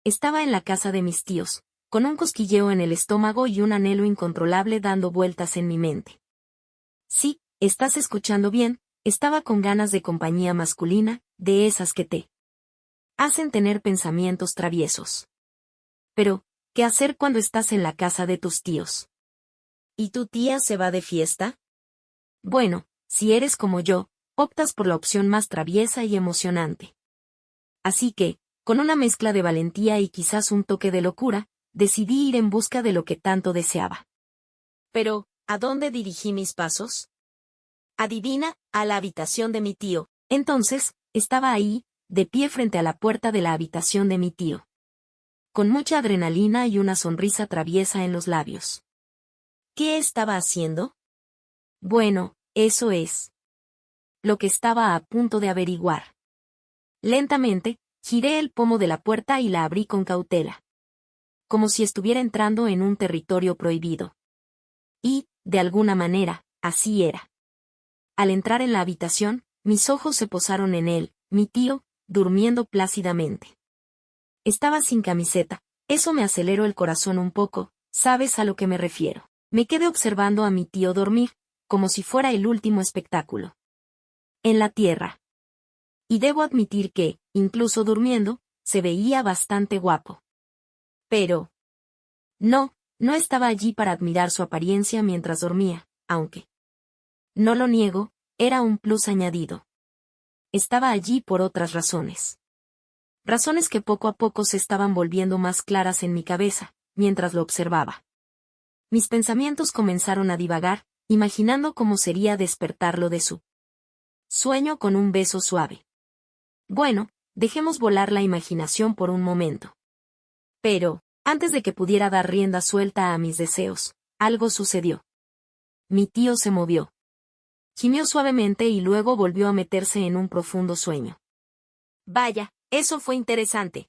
Estaba en la casa de mis tíos, con un cosquilleo en el estómago y un anhelo incontrolable dando vueltas en mi mente. Sí, estás escuchando bien, estaba con ganas de compañía masculina, de esas que te hacen tener pensamientos traviesos. Pero, ¿qué hacer cuando estás en la casa de tus tíos? ¿Y tu tía se va de fiesta? Bueno, si eres como yo, optas por la opción más traviesa y emocionante. Así que, con una mezcla de valentía y quizás un toque de locura, decidí ir en busca de lo que tanto deseaba. Pero, ¿a dónde dirigí mis pasos? Adivina, a la habitación de mi tío. Entonces, estaba ahí, de pie frente a la puerta de la habitación de mi tío. Con mucha adrenalina y una sonrisa traviesa en los labios. ¿Qué estaba haciendo? Bueno, eso es lo que estaba a punto de averiguar. Lentamente, giré el pomo de la puerta y la abrí con cautela. Como si estuviera entrando en un territorio prohibido. Y, de alguna manera, así era. Al entrar en la habitación, mis ojos se posaron en él, mi tío, durmiendo plácidamente. Estaba sin camiseta, eso me aceleró el corazón un poco, ¿sabes a lo que me refiero? Me quedé observando a mi tío dormir, como si fuera el último espectáculo. En la tierra. Y debo admitir que, incluso durmiendo, se veía bastante guapo. Pero no estaba allí para admirar su apariencia mientras dormía, aunque, no lo niego, era un plus añadido. Estaba allí por otras razones. Razones que poco a poco se estaban volviendo más claras en mi cabeza, mientras lo observaba. Mis pensamientos comenzaron a divagar, imaginando cómo sería despertarlo de su sueño con un beso suave. Bueno, dejemos volar la imaginación por un momento. Pero, antes de que pudiera dar rienda suelta a mis deseos, algo sucedió. Mi tío se movió. Gimió suavemente y luego volvió a meterse en un profundo sueño. Vaya, eso fue interesante.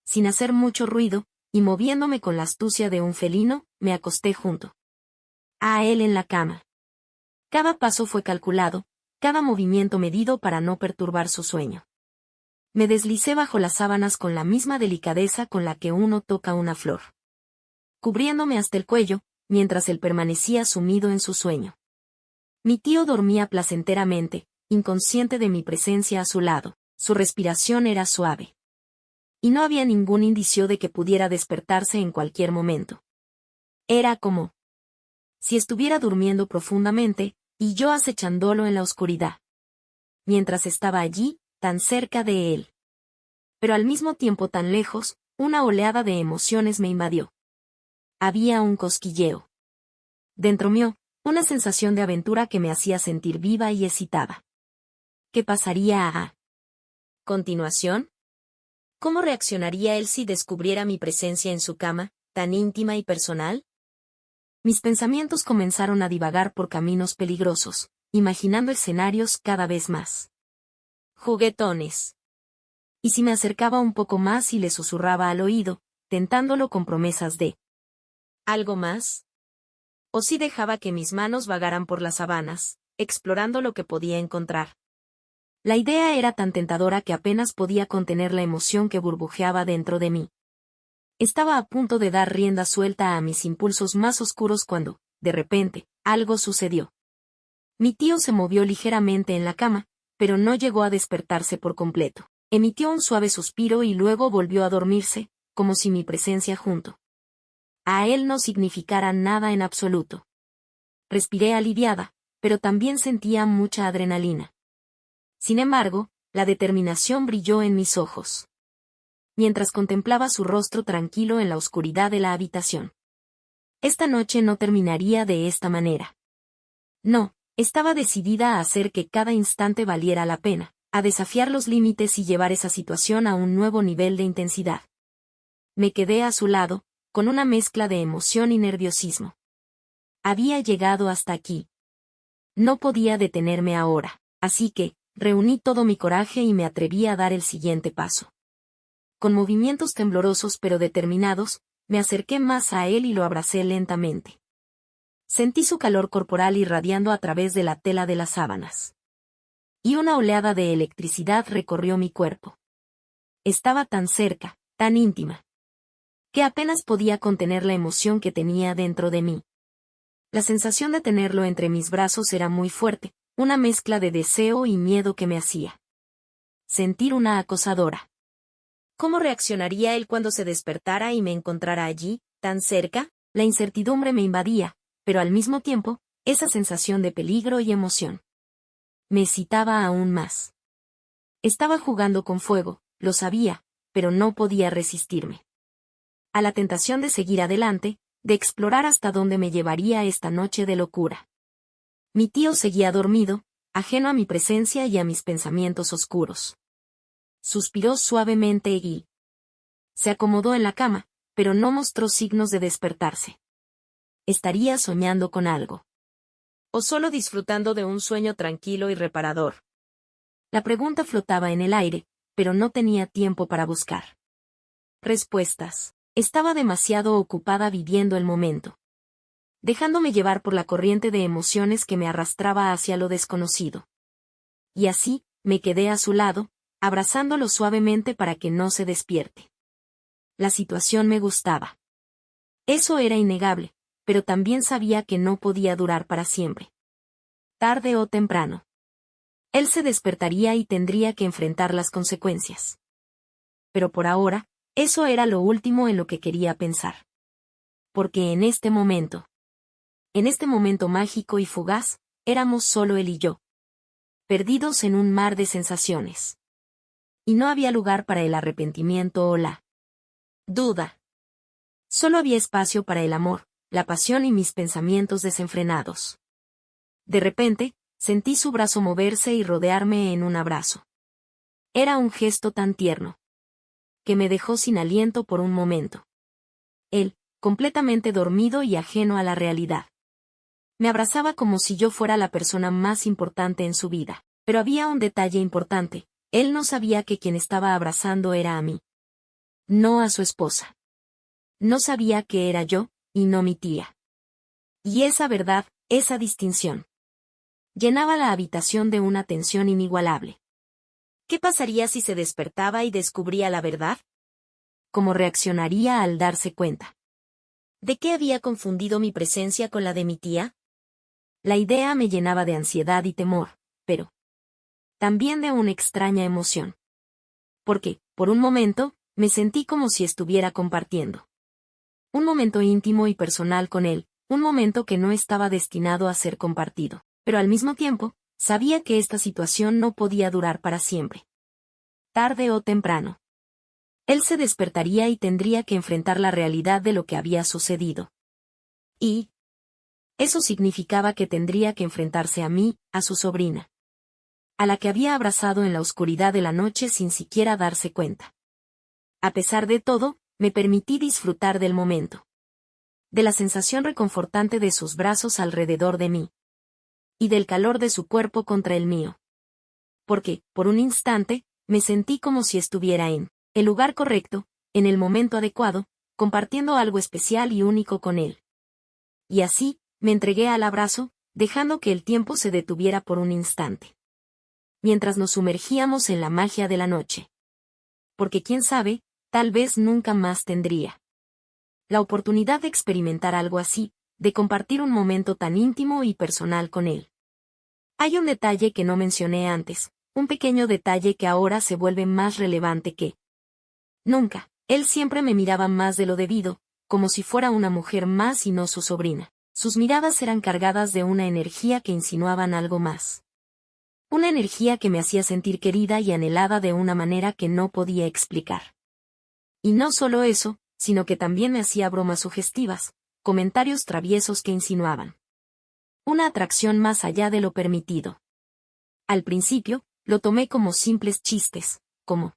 Sin hacer mucho ruido, y moviéndome con la astucia de un felino, me acosté junto a él en la cama. Cada paso fue calculado, cada movimiento medido para no perturbar su sueño. Me deslicé bajo las sábanas con la misma delicadeza con la que uno toca una flor. Cubriéndome hasta el cuello, mientras él permanecía sumido en su sueño. Mi tío dormía placenteramente, inconsciente de mi presencia a su lado, su respiración era suave. Y no había ningún indicio de que pudiera despertarse en cualquier momento. Era como si estuviera durmiendo profundamente, y yo acechándolo en la oscuridad. Mientras estaba allí, tan cerca de él. Pero al mismo tiempo tan lejos, una oleada de emociones me invadió. Había un cosquilleo. Dentro mío, una sensación de aventura que me hacía sentir viva y excitada. ¿Qué pasaría a continuación? ¿Cómo reaccionaría él si descubriera mi presencia en su cama, tan íntima y personal? Mis pensamientos comenzaron a divagar por caminos peligrosos, imaginando escenarios cada vez más juguetones. Y si me acercaba un poco más y le susurraba al oído, tentándolo con promesas de ¿algo más? O si dejaba que mis manos vagaran por las sabanas, explorando lo que podía encontrar. La idea era tan tentadora que apenas podía contener la emoción que burbujeaba dentro de mí. Estaba a punto de dar rienda suelta a mis impulsos más oscuros cuando, de repente, algo sucedió. Mi tío se movió ligeramente en la cama, pero no llegó a despertarse por completo. Emitió un suave suspiro y luego volvió a dormirse, como si mi presencia junto a él no significara nada en absoluto. Respiré aliviada, pero también sentía mucha adrenalina. Sin embargo, la determinación brilló en mis ojos. Mientras contemplaba su rostro tranquilo en la oscuridad de la habitación. Esta noche no terminaría de esta manera. No, estaba decidida a hacer que cada instante valiera la pena, a desafiar los límites y llevar esa situación a un nuevo nivel de intensidad. Me quedé a su lado, con una mezcla de emoción y nerviosismo. Había llegado hasta aquí. No podía detenerme ahora, así que, reuní todo mi coraje y me atreví a dar el siguiente paso. Con movimientos temblorosos pero determinados, me acerqué más a él y lo abracé lentamente. Sentí su calor corporal irradiando a través de la tela de las sábanas. Y una oleada de electricidad recorrió mi cuerpo. Estaba tan cerca, tan íntima, que apenas podía contener la emoción que tenía dentro de mí. La sensación de tenerlo entre mis brazos era muy fuerte, una mezcla de deseo y miedo que me hacía sentir una acosadora. ¿Cómo reaccionaría él cuando se despertara y me encontrara allí, tan cerca? La incertidumbre me invadía, pero al mismo tiempo, esa sensación de peligro y emoción me excitaba aún más. Estaba jugando con fuego, lo sabía, pero no podía resistirme a la tentación de seguir adelante, de explorar hasta dónde me llevaría esta noche de locura. Mi tío seguía dormido, ajeno a mi presencia y a mis pensamientos oscuros. Suspiró suavemente y se acomodó en la cama, pero no mostró signos de despertarse. ¿Estaría soñando con algo? ¿O solo disfrutando de un sueño tranquilo y reparador? La pregunta flotaba en el aire, pero no tenía tiempo para buscar respuestas. Estaba demasiado ocupada viviendo el momento, dejándome llevar por la corriente de emociones que me arrastraba hacia lo desconocido. Y así, me quedé a su lado, abrazándolo suavemente para que no se despierte. La situación me gustaba. Eso era innegable, pero también sabía que no podía durar para siempre. Tarde o temprano, él se despertaría y tendría que enfrentar las consecuencias. Pero por ahora, eso era lo último en lo que quería pensar. Porque en este momento mágico y fugaz, éramos solo él y yo, perdidos en un mar de sensaciones. Y no había lugar para el arrepentimiento o la duda. Solo había espacio para el amor, la pasión y mis pensamientos desenfrenados. De repente, sentí su brazo moverse y rodearme en un abrazo. Era un gesto tan tierno que me dejó sin aliento por un momento. Él, completamente dormido y ajeno a la realidad, me abrazaba como si yo fuera la persona más importante en su vida. Pero había un detalle importante: él no sabía que quien estaba abrazando era a mí, no a su esposa. No sabía que era yo, y no mi tía. Y esa verdad, esa distinción, llenaba la habitación de una tensión inigualable. ¿Qué pasaría si se despertaba y descubría la verdad? ¿Cómo reaccionaría al darse cuenta de que había confundido mi presencia con la de mi tía? La idea me llenaba de ansiedad y temor, pero también de una extraña emoción. Porque, por un momento, me sentí como si estuviera compartiendo un momento íntimo y personal con él, un momento que no estaba destinado a ser compartido. Pero al mismo tiempo, sabía que esta situación no podía durar para siempre. Tarde o temprano, él se despertaría y tendría que enfrentar la realidad de lo que había sucedido. Y eso significaba que tendría que enfrentarse a mí, a su sobrina, a la que había abrazado en la oscuridad de la noche sin siquiera darse cuenta. A pesar de todo, me permití disfrutar del momento, de la sensación reconfortante de sus brazos alrededor de mí, y del calor de su cuerpo contra el mío. Porque, por un instante, me sentí como si estuviera en el lugar correcto, en el momento adecuado, compartiendo algo especial y único con él. Y así, me entregué al abrazo, dejando que el tiempo se detuviera por un instante, mientras nos sumergíamos en la magia de la noche. Porque quién sabe, tal vez nunca más tendría la oportunidad de experimentar algo así, de compartir un momento tan íntimo y personal con él. Hay un detalle que no mencioné antes, un pequeño detalle que ahora se vuelve más relevante que nunca. Él siempre me miraba más de lo debido, como si fuera una mujer más y no su sobrina. Sus miradas eran cargadas de una energía que insinuaban algo más. Una energía que me hacía sentir querida y anhelada de una manera que no podía explicar. Y no solo eso, sino que también me hacía bromas sugestivas, comentarios traviesos que insinuaban una atracción más allá de lo permitido. Al principio, lo tomé como simples chistes, como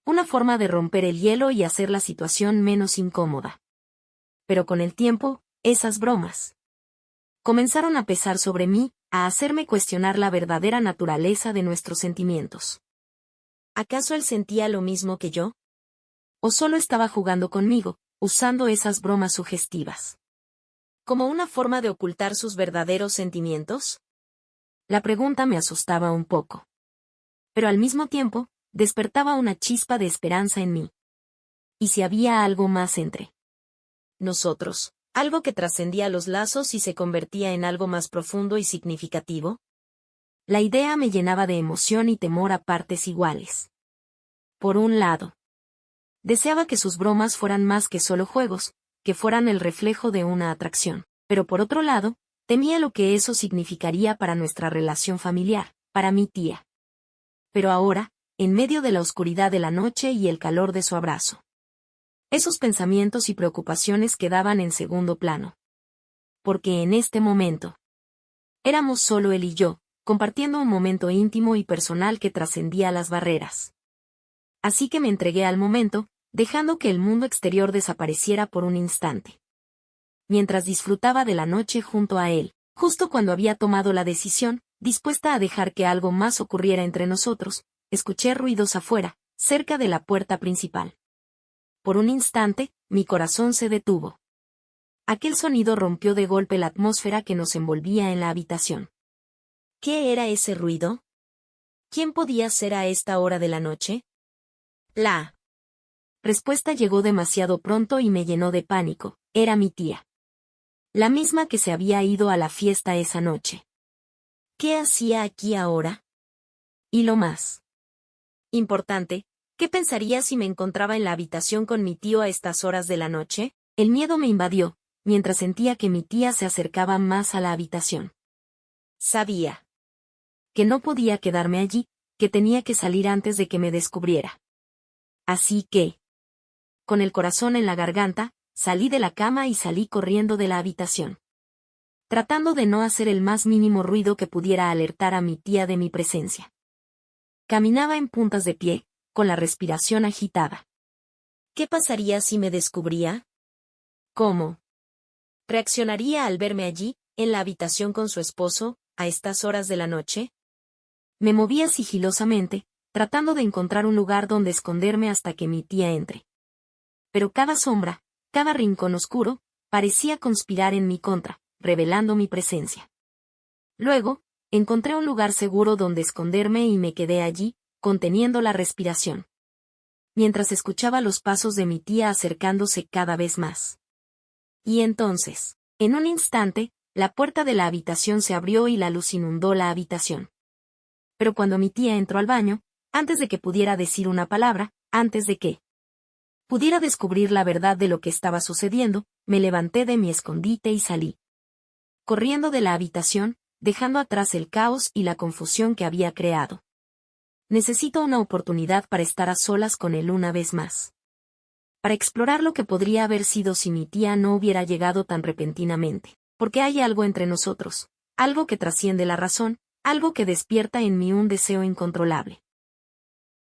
una forma de romper el hielo y hacer la situación menos incómoda. Pero con el tiempo, esas bromas comenzaron a pesar sobre mí, a hacerme cuestionar la verdadera naturaleza de nuestros sentimientos. ¿Acaso él sentía lo mismo que yo? ¿O solo estaba jugando conmigo, usando esas bromas sugestivas como una forma de ocultar sus verdaderos sentimientos? La pregunta me asustaba un poco. Pero al mismo tiempo, despertaba una chispa de esperanza en mí. ¿Y si había algo más entre nosotros? ¿Algo que trascendía los lazos y se convertía en algo más profundo y significativo? La idea me llenaba de emoción y temor a partes iguales. Por un lado, deseaba que sus bromas fueran más que solo juegos, que fueran el reflejo de una atracción. Pero por otro lado, temía lo que eso significaría para nuestra relación familiar, para mi tía. Pero ahora, en medio de la oscuridad de la noche y el calor de su abrazo, esos pensamientos y preocupaciones quedaban en segundo plano. Porque en este momento, éramos solo él y yo, compartiendo un momento íntimo y personal que trascendía las barreras. Así que me entregué al momento, dejando que el mundo exterior desapareciera por un instante. Mientras disfrutaba de la noche junto a él, justo cuando había tomado la decisión, dispuesta a dejar que algo más ocurriera entre nosotros, escuché ruidos afuera, cerca de la puerta principal. Por un instante, mi corazón se detuvo. Aquel sonido rompió de golpe la atmósfera que nos envolvía en la habitación. ¿Qué era ese ruido? ¿Quién podía ser a esta hora de la noche? La respuesta llegó demasiado pronto y me llenó de pánico. Era mi tía. La misma que se había ido a la fiesta esa noche. ¿Qué hacía aquí ahora? Y lo más importante, ¿qué pensaría si me encontraba en la habitación con mi tío a estas horas de la noche? El miedo me invadió, mientras sentía que mi tía se acercaba más a la habitación. Sabía que no podía quedarme allí, que tenía que salir antes de que me descubriera. Así que, con el corazón en la garganta, salí de la cama y salí corriendo de la habitación, tratando de no hacer el más mínimo ruido que pudiera alertar a mi tía de mi presencia. Caminaba en puntas de pie, con la respiración agitada. ¿Qué pasaría si me descubría? ¿Cómo reaccionaría al verme allí, en la habitación con su esposo, a estas horas de la noche? Me movía sigilosamente, tratando de encontrar un lugar donde esconderme hasta que mi tía entre. Pero cada sombra, cada rincón oscuro, parecía conspirar en mi contra, revelando mi presencia. Luego, encontré un lugar seguro donde esconderme y me quedé allí, conteniendo la respiración, mientras escuchaba los pasos de mi tía acercándose cada vez más. Y entonces, en un instante, la puerta de la habitación se abrió y la luz inundó la habitación. Pero cuando mi tía entró al baño, antes de que pudiera decir una palabra, antes de que pudiera descubrir la verdad de lo que estaba sucediendo, me levanté de mi escondite y salí corriendo de la habitación, dejando atrás el caos y la confusión que había creado. Necesito una oportunidad para estar a solas con él una vez más. Para explorar lo que podría haber sido si mi tía no hubiera llegado tan repentinamente. Porque hay algo entre nosotros, algo que trasciende la razón, algo que despierta en mí un deseo incontrolable.